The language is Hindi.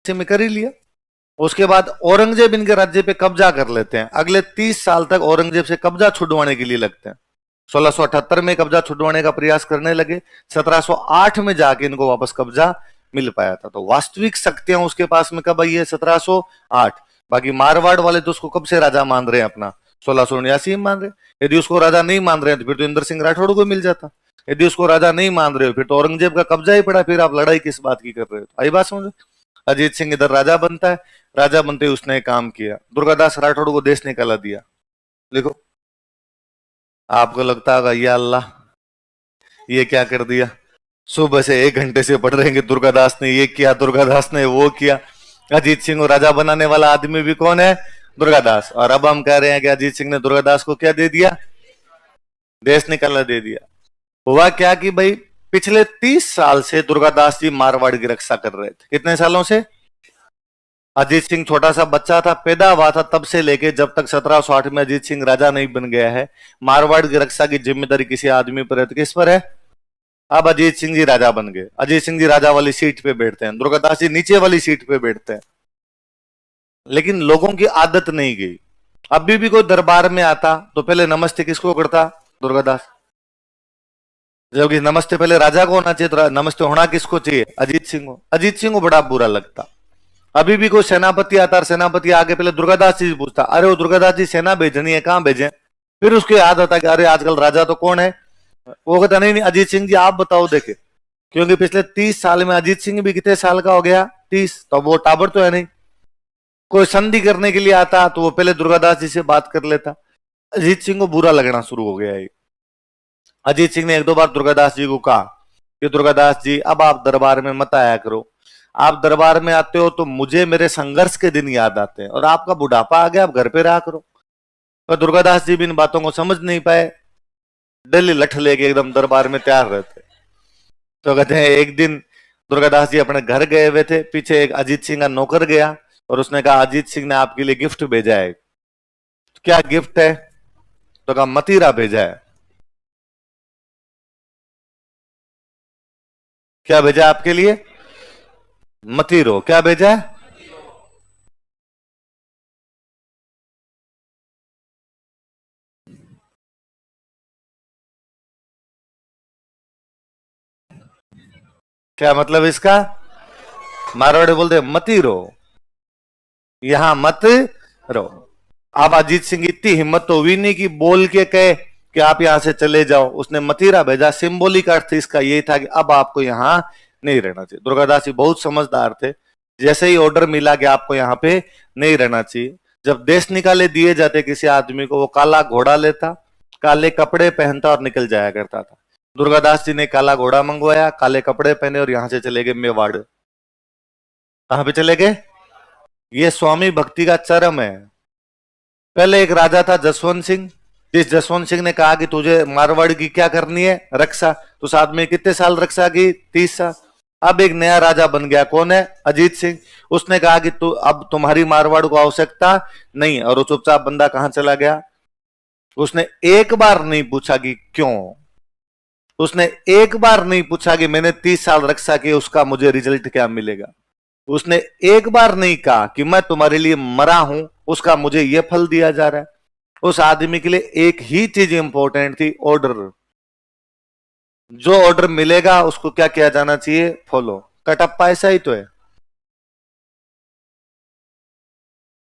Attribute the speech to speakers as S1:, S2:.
S1: में कर ही लिया। उसके बाद औरंगजेब इनके राज्य पे कब्जा कर लेते हैं। अगले 30 साल तक औरंगजेब से कब्जा छुड़वाने के लिए लगते हैं। 1678 में कब्जा छुड़वाने का प्रयास करने लगे, 1708 में जाके इनको वापस कब्जा मिल पाया था। तो वास्तविक शक्तियां उसके पास में कब आई है? 1708। बाकी मारवाड़ वाले तो उसको कब से राजा मान रहे हैं अपना? 1679 में मान रहे। यदि उसको राजा नहीं मान रहे हैं तो फिर तो इंद्र सिंह राठौड़ को मिल जाता। यदि उसको राजा नहीं मान रहे हो फिर तो औरंगजेब का कब्जा ही पड़ा, फिर आप लड़ाई किस बात की कर रहे हो? आई बात समझ? अजीत सिंह इधर राजा बनता है, राजा बनते ही उसने काम किया, दुर्गादास राठौड़ को देश निकाला दिया। देखो, आपको लगता होगा या अल्लाह ये क्या कर दिया, सुबह से 1 घंटे से पढ़ रहे हैं दुर्गादास ने ये किया, दुर्गादास ने वो किया। अजीत सिंह को राजा बनाने वाला आदमी भी कौन है? दुर्गादास। और अब हम कह रहे हैं कि अजीत सिंह ने दुर्गादास को क्या दे दिया? देश निकाला दे दिया। हुआ क्या कि भाई पिछले 30 साल से दुर्गादास जी मारवाड़ की रक्षा कर रहे थे। कितने सालों से? अजीत सिंह छोटा सा बच्चा था, पैदा हुआ था, तब से लेके जब तक 1708 में अजीत सिंह राजा नहीं बन गया है, मारवाड़ की रक्षा की जिम्मेदारी किसी आदमी पर है। तो किस पर है? अब अजीत सिंह जी राजा बन गए, अजीत सिंह जी राजा वाली सीट पे बैठते हैं, दुर्गादास जी नीचे वाली सीट पे बैठते हैं। लेकिन लोगों की आदत नहीं गई। अभी भी कोई दरबार में आता तो पहले नमस्ते किसको करता? दुर्गादास। जबकि नमस्ते पहले राजा को होना चाहिए, तो नमस्ते होना किसको चाहिए? अजीत सिंह को। अजीत सिंह को बड़ा बुरा लगता। अभी भी कोई सेनापति आता और सेनापति आगे पहले दुर्गादास जी पूछता, अरे वो दुर्गादास जी सेना भेजनी है, कहां भेजें? फिर उसको याद आता कि अरे आजकल राजा तो कौन है? वो कहता नहीं नहीं अजीत सिंह जी आप बताओ देखे, क्योंकि पिछले 30 साल में अजीत सिंह भी कितने साल का हो गया? 30। तो वो टाबर तो है नहीं। कोई संधि करने के लिए आता तो वो पहले दुर्गादास जी से बात कर लेता। अजीत सिंह को बुरा लगना शुरू हो गया है। अजीत सिंह ने 1-2 बार दुर्गादास जी को कहा कि दुर्गादास जी अब आप दरबार में मत आया करो, आप दरबार में आते हो तो मुझे मेरे संघर्ष के दिन याद आते हैं, और आपका बुढ़ापा आ गया, आप घर पे रहा करो। पर दुर्गादास जी भी इन बातों को समझ नहीं पाए, डेली लठ लेके एकदम दरबार में तैयार रहते। तो कहते हैं एक दिन दुर्गादास जी अपने घर गए हुए थे, पीछे एक अजीत सिंह का नौकर गया और उसने कहा अजीत सिंह ने आपके लिए गिफ्ट भेजा है। तो क्या गिफ्ट है? तो कहा मतीरा भेजा है। क्या भेजा आपके लिए? मतीरो। क्या भेजा है? क्या मतलब इसका? मारवाड़ी बोलते मतीरो, यहां मत रहो। अब अजीत सिंह की इतनी हिम्मत तो हुई नहीं कि बोल के कहे कि आप यहां से चले जाओ। उसने मतीरा भेजा। सिंबॉलिक अर्थ इसका यही था कि अब आपको यहां नहीं रहना चाहिए। दुर्गादास जी बहुत समझदार थे। जैसे ही ऑर्डर मिला कि आपको यहां पे नहीं रहना चाहिए, जब देश निकाले दिए जाते किसी आदमी को, वो काला घोड़ा लेता, काले कपड़े पहनता और निकल जाया करता था। दुर्गादास जी ने काला घोड़ा मंगवाया, काले कपड़े पहने और यहां से चले गए मेवाड़। कहां पे चले गए? ये स्वामी भक्ति का चरम है। पहले एक राजा था जसवंत सिंह, जिस जसवंत सिंह ने कहा कि तुझे मारवाड़ की क्या करनी है? रक्षा। तो उस आदमी कितने साल रक्षा की? 30 साल। अब एक नया राजा बन गया, कौन है? अजीत सिंह। उसने कहा कि तू अब तुम्हारी मारवाड़ को आवश्यकता नहीं, और वो चुपचाप बंदा कहां चला गया? उसने एक बार नहीं पूछा कि क्यों, उसने एक बार नहीं पूछा कि मैंने 30 साल रक्षा की, उसका मुझे रिजल्ट क्या मिलेगा। उसने एक बार नहीं कहा कि मैं तुम्हारे लिए मरा हूं, उसका मुझे यह फल दिया जा रहा है। उस आदमी के लिए एक ही चीज इंपॉर्टेंट थी, ऑर्डर। जो ऑर्डर मिलेगा उसको क्या किया जाना चाहिए? फॉलो। कटप्पा ऐसा ही तो है।